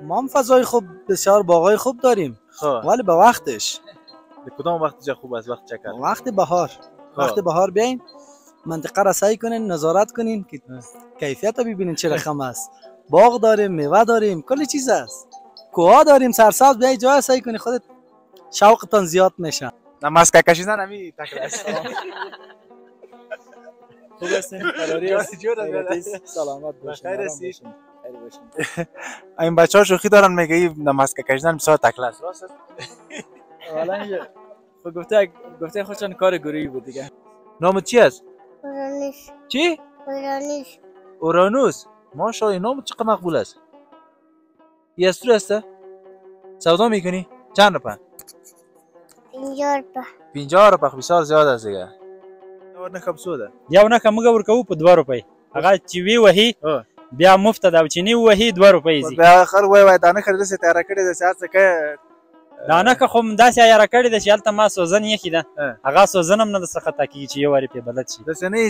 ما هم فضای خوب، بسیار باغای خوب داریم ولی به وقتش. به کدام وقت جا خوب است؟ وقت چکر؟ وقت بهار. وقت بهار بیاین منطقه را سعی کنین، نظارت کنین که کیفیت رو ببینین چه رقم است. باغ داریم، میوه داریم، کلی چیز است. کوها داریم سرسبز، بیاین جای سعی کنین خودت شوقتان زیاد میشه. نه مسکه کشیدن همین تکل است. خوب هستین؟ فراری است؟ سلامت باشین. خیر هستی؟ این بچه‌ها شوخی دارن میگه این مسکه کشیدن بسیار تکل است. راست است؟ والا گفته خودشان کار گروهی بود دیگه. نامت چی است؟ اورانوس. چی؟ اورانوس. اورانوس. ماشاءالله نامت چقدر مقبول است. یه استور است؟ سودا میکنی؟ چند روپه؟ 50 روپه. 50 روپه بسیار زیاد است دیگه. ورنه سوده. یو نه کومه ورکو په 2 روپۍ. هغه چې وی وهي بیا مفت دا چې نی وهي 2 روپۍ زی. بیا اخر وای دا نه خرید سه تیار کړی د سیاست کې. دا نه که خو داسې عیار کړی د چې هلته ما سوزن یې کیده. هغه سوزن هم نه د څخه تاکي چې یو وری په بلد شي. د سنې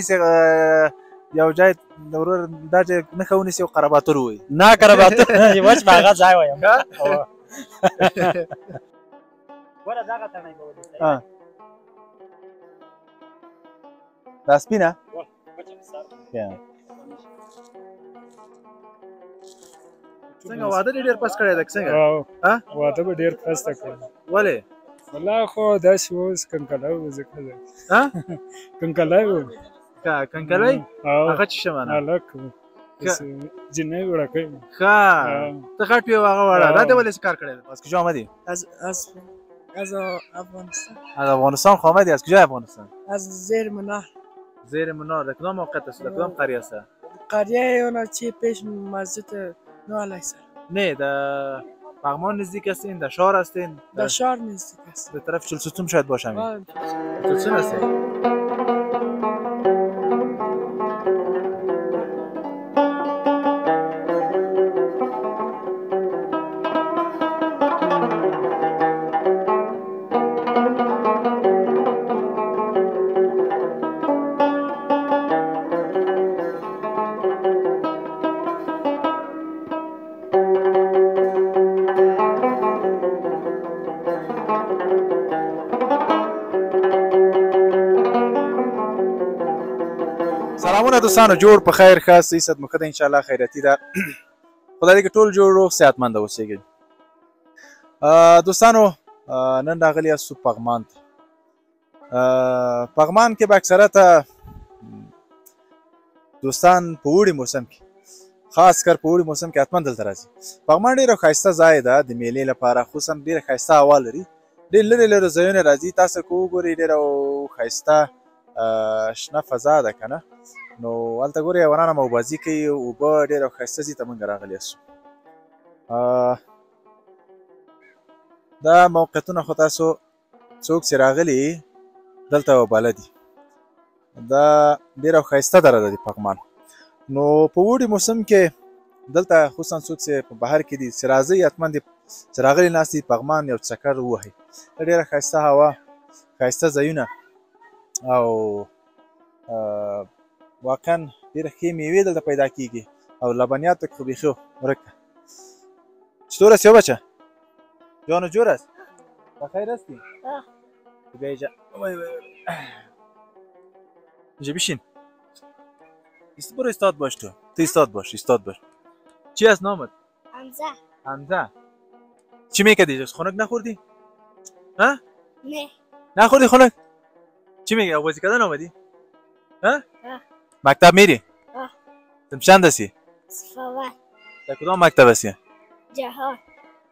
یو ځای د ورور دا چې نه خونی سي قرباتور وي. نه قرباتور یوش باغه ځای وایم. ورا دغه تنه به ودی. دا سپینه؟ څنګه واده ډېر پس کړی دی څنګه؟ واده به ډېر پس کړی. ولې؟ والله خو داسې اوس کنکلای و ځکه دی. کنکلای و. کنکلای؟ هغه څه معنی؟ هلک جنۍ وړکۍ. ښه ته غټ یې هغه وړه. دا دې ولې څه کار کړی دی؟ از کجا آمدی؟ از افغانستان. از افغانستان خو آمدی؟ از کجای افغانستان؟ از زیر منار. زیر منار. در کدام موقعیت است؟ در کدام قریه است؟ قریه اون چی پیش مسجد نو علیه السلام. نه در پغمان نزدیک هستین؟ در شهر هستین؟ در شهر نزدیک هستین. به طرف چلستون شاید باشم. چلستون هستین؟ سلامونه دوستانو، جوړ په خیر ښه صحت مو ښه ده انشاءالله خیراتي ده. خدای دې ټول جوړ روغ صحتمنده اوسېږئ. دوستانو نن راغلي یاستو پغمان ته. پغمان کې به اکثرته دوستان په اوړي موسم کې، خاص کر په اوړي موسم کې حتما دلته راځي. پغمان ډېره ښایسته ځای ده د میلې لپاره، خصوصا ډېره ښایسته هوا لري. ډېر لرې لرې ځایونه راځي. تاسو که وګورئ ډېره ښایسته شنه فضا ده که نه، نو هلته ګورئ حیوانان هم اوبازي کوي. اوبه ډېره ښایسته ځای ته موږ راغلي یاستو. دا موقعیتونه خو تاسو څوک چې راغلي دلته به بلد دي. دا ډېره ښایسته دره ده د پغمان. نو په اوړي موسم کې دلته خصوصا څوک چې په بهر کې دي چې راځئ حتما دې چې راغلي ناست دي پغمان یو چکر ووهئ. ډېره ښایسته هوا، ښایسته ځایونه او واقعا ډېره ښې میوې دلته پیدا کېږي او لبنیات خو بیخي ورک ده. چطور است یا بچه؟ جان و جور است؟ بخیر هستی؟ بیا اینجا اینجا بشین. برو ایستاد باش. تو ایستاد باش. چی است نامت؟ حمزه. حمزه. چی میکردی اینجا؟ خنک نخوردی؟ ها؟ نه. نخوردی خنک؟ چی میگی؟ بازی کردن آمدی؟ ها؟ مکتب میری؟ تم چند هستی؟ صفاوت. در کدام مکتب هستی؟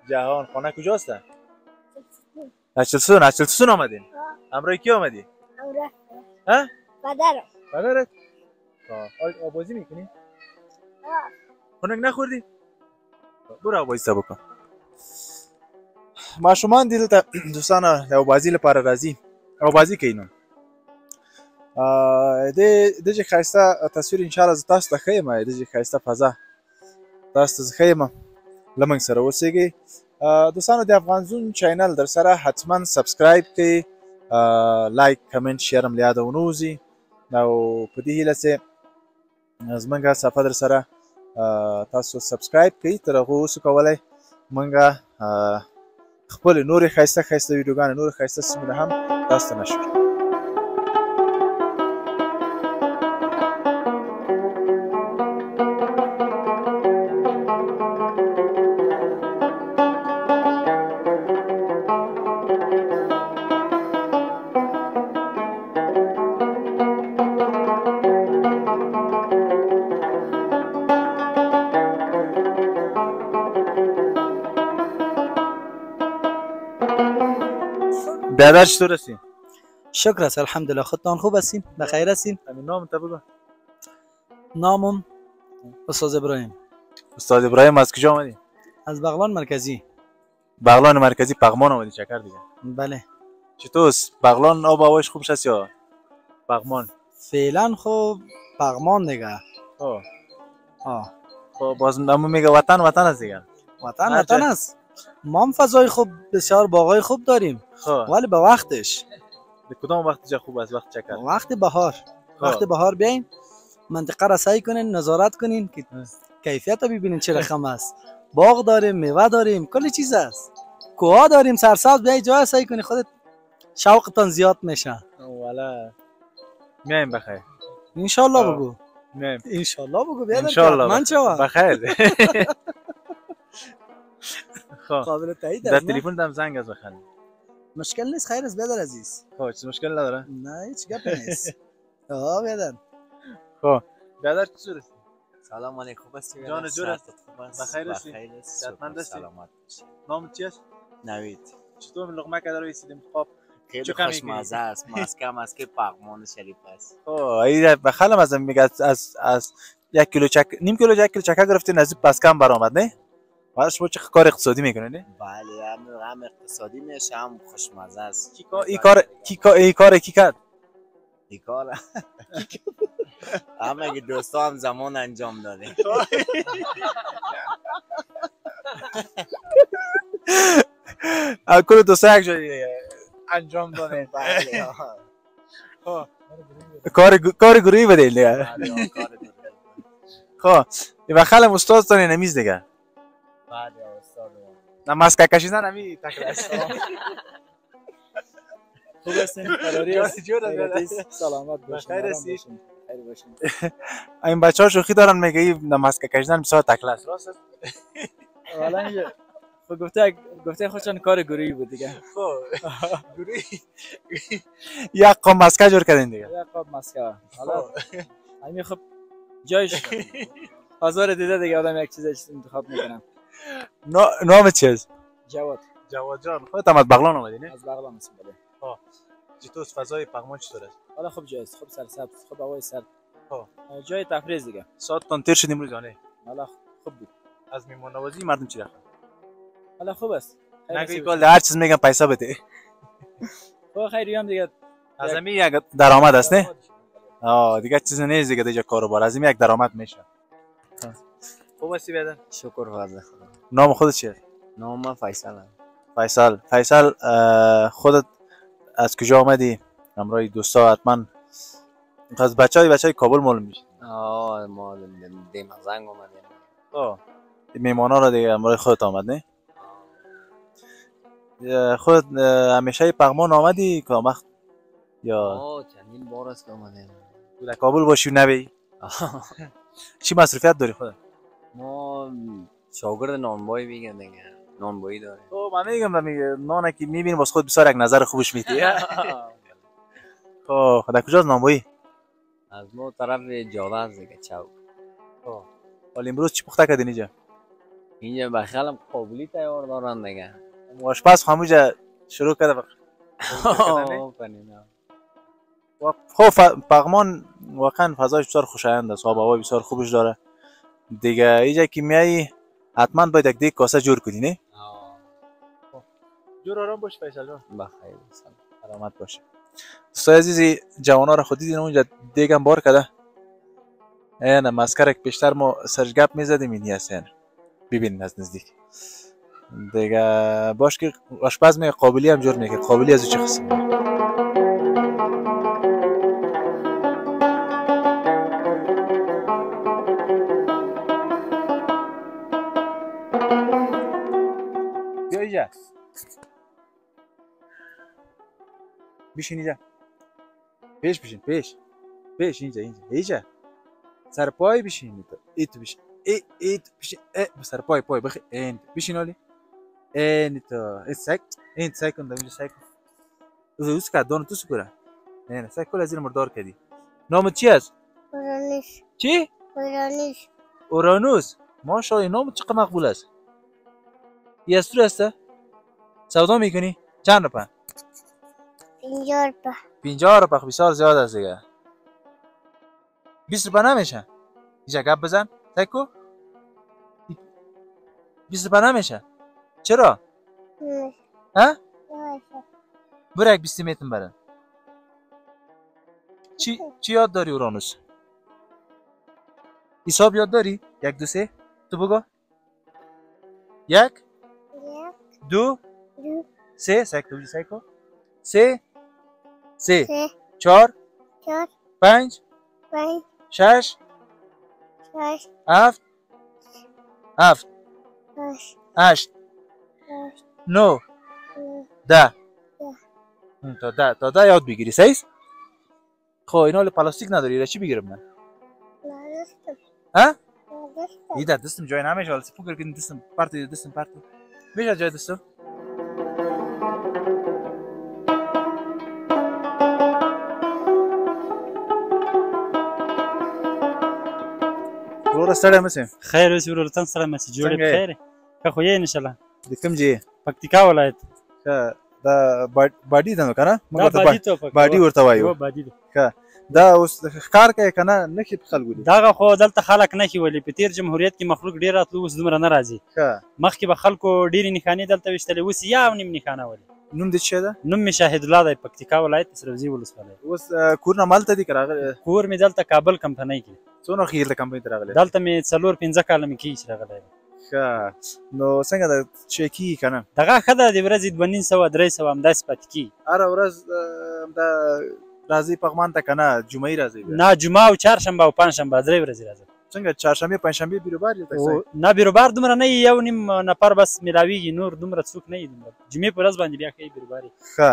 جهان. خانه کجاست؟ از چلستون آمدین؟ همراه کی آمدی؟ ها؟ پدرت؟ آبازی میکنی؟ خنک نخوردی؟ برو آبازی بکن. ماشومان دلته دوستانه د آبازی لپاره راځي، آبازی کوي. نو دغه ښایسته تصویر انشاءالله زه تاسو ته ښیم، دغه ښایسته فضا تاسو ته ښیم. له موږ سره اوسېږئ. دوستانو د افغان زون چینل در سره حتما سبسکرایب کړئ، لایک کمنټ شیر هم له یاده ونه وځي. او په دې هیله چې زموږ صفحه در سره تاسو سبسکرایب کړئ تر هغه اوس کولای مونږه خپل نورې ښایسته ښایسته ویډیوګانې نور ښایسته سیمونه هم تاسو ته نشر کړو. برادر چطور هستی؟ شکر است الحمدلله. خودتان خوب هستین؟ بخیر هستین؟ همین نام تا بگو. نامم استاد ابراهیم. استاد ابراهیم از کجا آمدی؟ از بغلان مرکزی. بغلان مرکزی پغمان آمدی چکر دیگه. بله. چطور است؟ بغلان آب و هوایش خوب است یا پغمان؟ فعلا خوب پغمان دیگه. خب باز اما میگه وطن است دیگه. وطن است. ما هم فضای خوب بسیار باغای خوب داریم. ولی به وقتش. به کدام وقت جا خوب است؟ وقت چکر؟ وقت بهار. وقت بهار بیاین منطقه را سعی کنین نظارت کنین که کیفیت رو ببینین چه رقم است. باغ داریم، میوه داریم، کلی چیز است. کوها داریم سرسبز. بیاین جای سعی کنین خودت شوقتان زیاد میشه. والا میایم بخیر. ان شاء الله بگو. میایم. ان شاء الله بگو. بیاد ان شاء الله من چوا بخیر. قابل تایید در تلفن دم زنگ از بخیر. مشکل نیست. خیر است بیادر عزیز. خب چه مشکل نداره؟ نه هیچ گپ نیست. بیادر. خب بیادر چطور هستی؟ سلام علیکم. خوب هستی؟ جان جور است. بخیر هستی؟ صحتمند هستی؟ سلامت باشی. نام چی است؟ نوید. چطور لقمه که در رسیدیم؟ خب خیلی خوشمزه است. ماسکم از که پغمان شریف است. خب این بخالم از میگه از 1 کیلو نیم کیلو چکه گرفتین از پس کم برآمد نه؟ بعدش شما چه کار اقتصادی میکنه نه؟ بله هم اقتصادی میشه هم خوشمزه است. این کار کی کرد؟ این کار همه که دوستا هم زمان انجام داده. کل دوستا یک جایی انجام داده. بله کار گروهی بده دیگه. خب این خالم استاد تونه نمیز دیگه. بله استاد. نه ماسک کشیدن نمی تکلیف. خوب هستین؟ فراری است. سلامت باشین. خیر هستی؟ خیر باشین. این بچه‌ها شوخی دارن میگه این ماسک کشیدن بسیار تکلیف است. راست است؟ والا گفته خودشان کار گروهی بود دیگه. خب گروهی یک قام ماسک جور کردین دیگه. یک قام ماسک. حالا همین خب جایش بازار دیده دیگه آدم یک چیز انتخاب میکنم. نام چیست؟ جواد جان. خودت هم از بغلان اومدی نه؟ از بغلان هستم. بله. چطور فضای پغمان چطور است؟ حالا خوب جاست. خوب سرسبز. خوب هوای سرد. جای تفریح دیگه. ساعتتون تیر شد امروز نه؟ حالا خوب بود. از میهمان نوازی مردم چی رفتن؟ حالا خوب است. نگوی کل هر چیز میگم پیسه بده. خب خیلی هم دیگه از همین یک درآمد است نه؟ دیگه چیز نیست دیگه دیگه کاروبار از این یک درآمد میشه. خوب هستی بیادر؟ شکر فضل خدا. نام خودت چیه؟ نام من فیصل. فیصل خودت از کجا آمدی؟ همراه دوستا حتما از بچهای کابل معلوم میشه. ما دیمزنگ اومدیم. میمانا را دیگه همراه خودت آمد نه؟ خودت همیشه پغمان آمدی که وقت یا چندین بار است که اومدیم. در کابل باشی و نبی؟ چی مصرفیت داری خودت؟ ما شاگرد نانبایی میگن دیگه. نانبایی داریم. من میگم نانه که میبینی واسه خود بسیار یک نظر خوبش میدی. خب در کجاست نانبایی؟ از ما طرف جاده است دیگه چوک. ولی امروز چی پخته کردین اینجا؟ اینجا بخیالم قابلی تیار دارن دیگه. آشپز همونجا شروع کرده خب پغمان واقعا فضایش بسیار خوشایند است. آب و هوا بسیار خوبش داره دیگه. اینجا که میای حتما باید یک دیگه کاسه جور کنی نه؟ جور آرام باش فیصل جان. بخیر سلامت باشه. دوستای عزیزی جوانا را خود دیدین اونجا دیگم بار کرده. این مسکره که پیشتر ما سرش گپ میزدیم این هست. ببینین از نزدیک دیگه باش که آشپز میگه قابلی هم جور میگه. قابلی از چه قسم؟ اینجا بشین اینجا پیش بشین پیش اینجا سر پای بشین ایت بشین ایت بشین سر پای بخی بشین اولی انت سای کن اینجا سای کن اوز که دانو تو سکوره نه سای کل از این مردار کردی نامت چی است؟ اورانوس. چی؟ اورانوس. اورانوس ماشاءالله نامت چقدر مقبول است یه استور هسته؟ سودا میکنی؟ چند روپه؟ 50 روپه. 50 روپه بسیار زیاد است دیگه 20 روپه نمیشه اینجا گپ بزن سایکو 20 روپه نمیشه چرا؟ ها؟ برو یک 20 میتن برن چی یاد داری اورانوس؟ حساب یاد داری؟ 1 2 3 تو بگو 1 2 3 سایکو سایکو 3 4 5 6 7 8 9 10 تا ده یاد بگیری سیز خب اینا پلاستیک نداری را چی بگیرم من ها ایده دستم جای نمیشه ولی فکر کنم دستم پارتی میشه جای دستم ورور ستړی مې خیر اوسې ورور تم سلام مې جوړې په خیر که خو یې ان شاء الله د کوم ځای پکتیکا ولایت دا باډي ده نو کنه موږ باډي ورته وایو باډي دا اوس ښکار کوي کنه نښې په خلکو دي دغه خو دلته خلک نښې ولي په تیر جمهوریت کې مخلوق ډېر راتلو اوس دومره نه راځي مخکې به خلکو ډېرې نښانې دلته ویشتلې اوس یو نیم نښانه ولي نوم دې څه ده نوم مې شاهد الله دی پکتیکا ولایت سروزي ولسوالۍ اوس کورونه مالته دي که راغلی کور مې دلته کابل کمپنۍ کې څومره خیر د کمپنۍ ته راغلی دلته مې 4-5 کاله مې کېږي چې راغلی نو څنګه ده چې کېږي که نه دغه ښه ده د ورځې 250-300 همداسې پاتې کېږي هره ورځ دا راځي پغمان ته که نه جمعې راځي نه جمعه او چهارشنبه او پنجشنبه 3 ورځې راځي څنګه چهارشنبې پنجشنبې بیروبار دي نه بیروبار دومره نه یو نیم نفر بس میلاویږي نور دومره څوک نه وي جمعې په ورځ باندې بیا کوي بیروبار ښه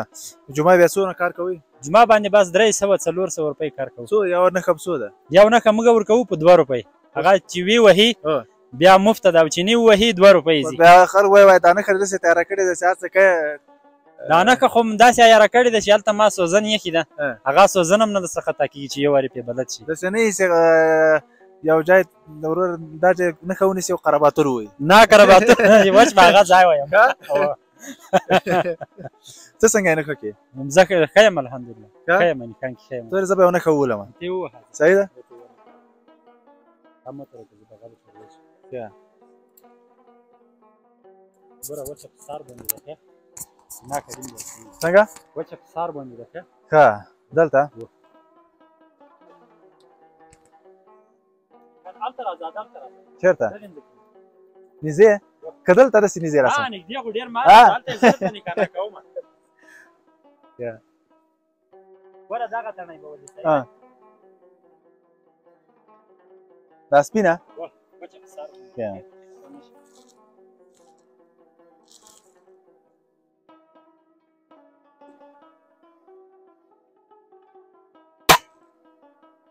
جمعه بیا څونه کار کوئ جمعه باندې بس 300-400 روپۍ کار کوو څو یو نښه په څو ده یو نښه موږ ورکوو په 2 روپۍ هغه چې وي وهي بیا مفته ده او چې نه وهي 2 روپۍ ځي بیا خلک وایي دا نښه داسې تیاره کړې ده چې هر څه کوي دا نښه خو همداسې عیاره کړې ده چې هلته ما سوزن ایښې ده هغه سوزن هم نه درڅخه خطا کېږي چې یو وارې پرې بلد شي داسې نه وي یو ځای د ورور دا چې نښه ونیسي او قرباتور ووایي نه قرباتور وچ به هغه ځای وایم ته څنګه یې نښه کوې زه ښه یم الحمدلله ښه یم نښان کې ښه یم ته زه به یو نښه وولم ته ووهه صحیح ده ګوره وچه په سار باندې ده نه کریم ده څنګه وچه په سار باندې ده ښه دلته چېرته نږدې که دلته رسي نږدې راسم نږدې خو ډېر ما هلته یې زه ته نښانه کوم ګوره دغه تڼۍ به ولې دا سپینه وچه په سار باندې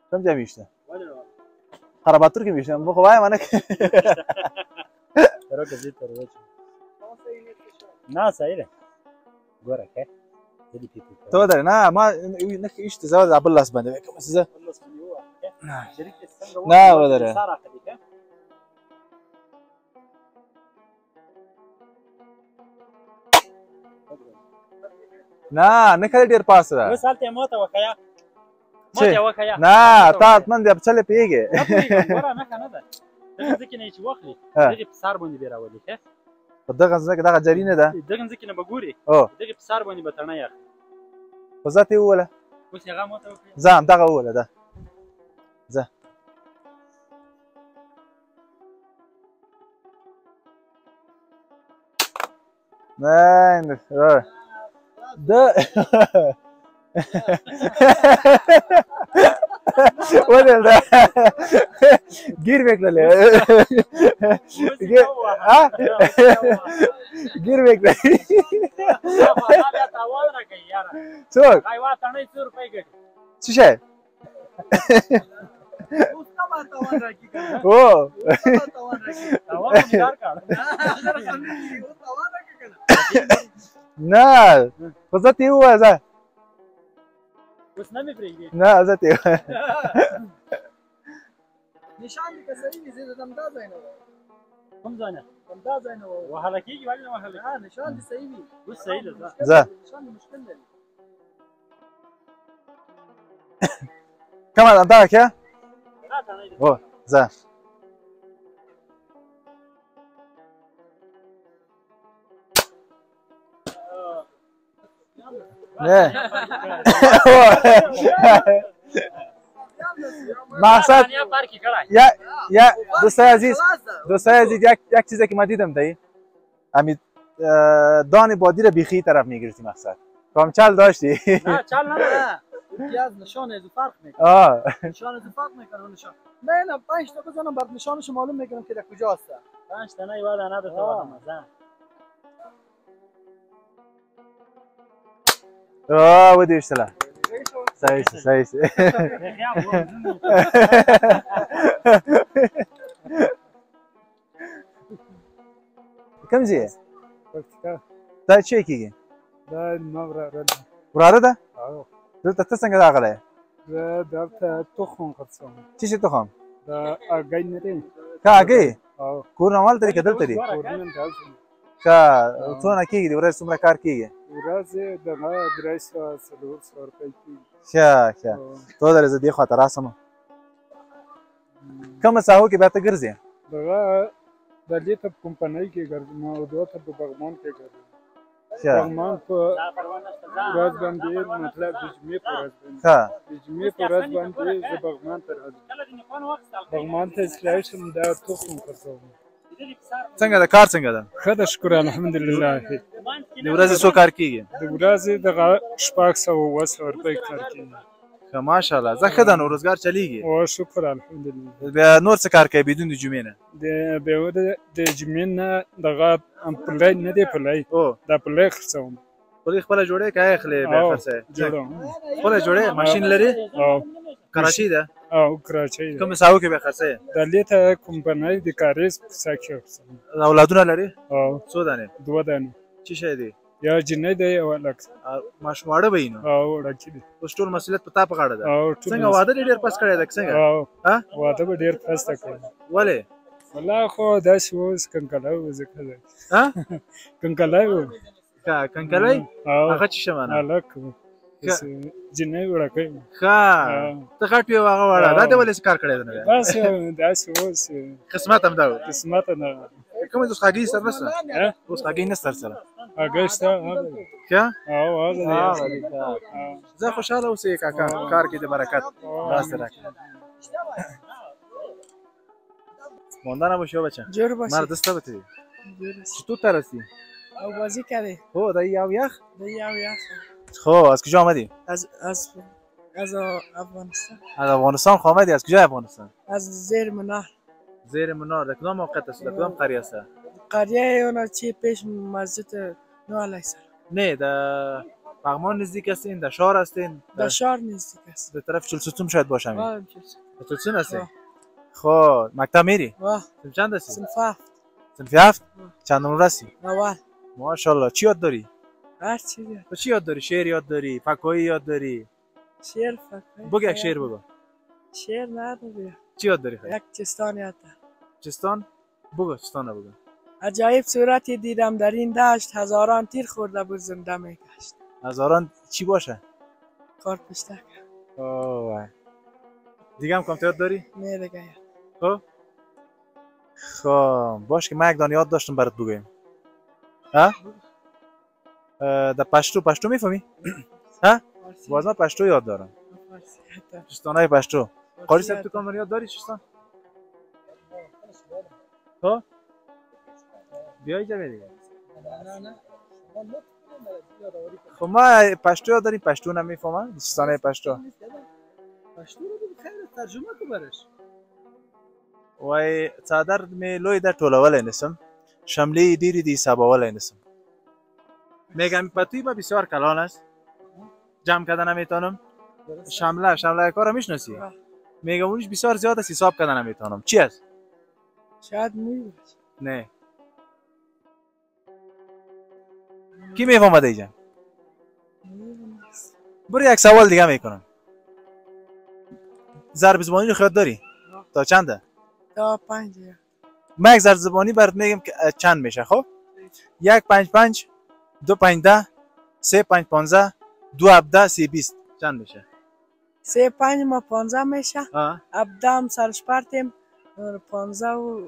کوم ځای ویشته قرباتور کې ویشته ما خو وایم نه نه صحیح ده ګوره ښه ته ودرې نه ما نښې ایښتې زه د بل لاس باندې کوم څه زه نه ودرې نه نښه ډېر پاسه ده اوس هلته یې ماته وښیه نه تا حتما د چلې پوهېږې ګوره نښه نه ده دغه ځمکې نه یې چې واخلي دغې په سار باندې بیا راولي ښه په دغه ځمکه دغه جري نه ده دغه ځمکې نه به ګورې دغې په سار باندې به تڼۍ اخلي خو ځه ته یې ووله اوس هغه ماته وکړې ځه همدغه ووله ده ځه د ودل گیر بکله گیر بکله څوک څه شی او نه خو زه ته ووایه زه اوس نه مې پرېږدي نه زه ته ووایه نشان دې که صحیح وي زه همدا ځای نه وم کوم ځای نه همدا ځای نه وم وهله کېږي ولې نه وهله نه نشان دې صحیح وي اوس صحیح ده ځه نشان دې مشکل لري کومه همدغه کې او ځه نه مقصد یا دوستای عزیز یک چیزی که من دیدم دایی امید دان بادی رو بیخی طرف میگرفتی مقصد کام چل داشتی نه چل نداره پیاز نشان از فرق میکنه نشان از فرق میکنه نشان نه 5 تا بزنم بعد نشانش معلوم میکنم که در کجا هست 5 تا نه یاد نه تا مزه ودي اشتلا صحيح كم زي دا چه کیږي دا نو وراره ده دلته ته څنګه راغلی زه دلته تخم خرڅوم څه شي تخم دا اګای نه دی ښه هګۍ کورونه همالته دي که دلته دي کورونه دلته ښه څونه کېږي د ورځې څومره کار کېږي ورځې دغه 300 400 روپۍ کېږي ښه تو درې زه دې خواته راسم کومه ساحو کې بیا ته ګرځې دغه دلې ته په کمپنۍ کې ګرځم او دوه ته په بغمان کې ګرځم بغمان په ورځ باندې مطلب د جمعې په ورځ باندې د جمعې په ورځ باندې زه بغمان ته راځم بغمان ته اصلاحي شم دا تخم خرڅوم څنګه ده کار څنګه ده ښه ده شکر الحمدلله د ورځې څو کار کېږي د ورځې دغه 600 روپۍ کار کېږي ښه ماشاءالله زه ښه ده نو روزګار چلیږي او شکر الحمدلله بیا نور څه کار کوي بدون د جمعې نه د جمعې نه دغه پلی نه دی پلی دا پلی خرڅوم پلی خپله جوړې که اخلې بیا خرڅوې خپله جوړې ماشین لري کراچۍ ده او کراچۍ ده کومې ساحو کې بیا خرڅوې دلې ته کمپنۍ د کاریز په سا کې خرڅوم اولادونه لري او څو دانې 2 دانې څه شی دی یا جنۍ دی او هلک ماشوم واړه به وي نو او وړکي دي اوس ټول مسؤلیت په تا په غاړه ده او څنګه واده دې ډېر پس کړی ده که څنګه واده به ډېر پسته کړی ولې والله خو داسې اوس کنکلی و ځکه دی کنکلی و کنکلی هغه څه شمه نه هلک جنۍ وړکی و ښه ته غټ وې او هغه واړه دا دې ولې څه کار کړی دی نو بیا داسې اوس قسمت همدا و قسمت نه کومې اوس هګۍ سر نشته اوس هګۍ نشته سره هګۍ شته ښه او هغه زه خوشحاله اوسې کاکا کار کې د برکت داسې راکړه ماندن نباشی بچه جور باشی مرد دسته بتری چطور ترستی؟ او بازی کردی او دایی یاو یخ؟ دایی یاو یخ خب از کجا آمدی؟ از افغانستان از افغانستان آمدی؟ از کجا افغانستان؟ از زیر منار زیر منار در کدام موقعیت است؟ در کدام قریه است؟ قریه اونا چی پیش مسجد نو علیه السلام نه در پغمان نزدیک هستین؟ در شهر هستین؟ در شهر نزدیک است در طرف چلستون شاید باشم واه چلستون هستین؟ خب مکتب میری؟ واه سنف چند هستی؟ صنف 7 صنف 7 چند نمره هستی؟ اول ماشاءالله چی یاد داری؟ هر چیزی تو چی یاد داری؟ شعر یاد داری؟ فکاهی یاد داری؟ شعر فکاهی بگو یک شعر بگو شعر نداری چی یاد داری؟ یک چستان یاد دارم چستان؟ بگو چستان بگو عجایب صورتی دیدم در این دشت هزاران تیر خورده بود زنده میگشت هزاران چی باشه؟ کارپشتک اوه دیگه هم کامپیوتر داری؟ نه دیگه خب خب باش که من یک دانه یاد داشتم برات بگویم ها؟ در پشتو میفهمی؟ ها؟ باز من پشتو یاد دارم چستانای پشتو قاری صاحب تو کامر یاد داری چستان؟ خب بیایی جمعه دیگه خب ما پشتو یاد داریم پشتو نمیفهمم چستانای پشتو خیر ترجمه کو برش وای څادر می لوی د ټولولای نسم شملی دیری دی سباولای نسم میگم پتوی بسیار کلان است جمع کردن نمیتونم شمله کارو میشناسی میگم اونش بسیار زیاد است حساب کردن نمیتونم چی است شاید موی باشه نه کی میفهمه دیگه برو یک سوال دیگه میکنم ضرب زبانی رو خیال داری تا چنده تا 5 من یک ضرب زبانی برات میگم که چند میشه خب 1 5 5 2 5 10 3 5 15 2 17 3 20 چند میشه 3 5 ما 15 میشه ها 17 هم سرش پرتیم 15 و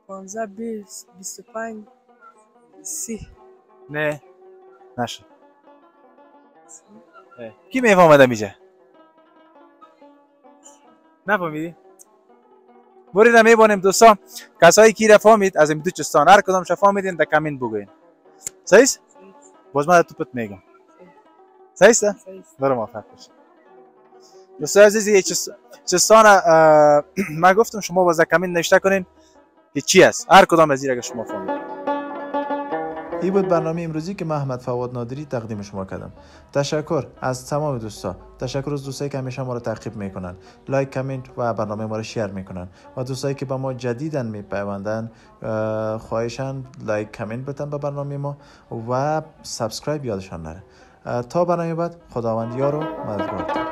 15 20 25 30 نه نشه کی میفهمه میشه نفهمیدی برید میبونیم دوستان کسایی کی را فهمید از این دو چستان هر کدام فهمیدین در کامنت بگوین صحیح است باز من تو پت میگم صحیح است برو موفق باشید دوستان عزیزی چستان ما گفتم شما باز در کامنت نوشته کنین که چی است هر کدام از این اگه شما فهمیدین. این بود برنامه امروزی که من احمد فواد نادری تقدیم شما کردم. تشکر از تمام دوستا. تشکر از دوستایی که همیشه ما رو تعقیب میکنن، لایک، کامنت و برنامه ما رو شیر میکنن و دوستایی که با ما جدیدن میپیوندن خواهشاً لایک، کامنت بدن به برنامه ما و سابسکرایب یادشان نره. تا برنامه بعد خداوند یار و مددگار.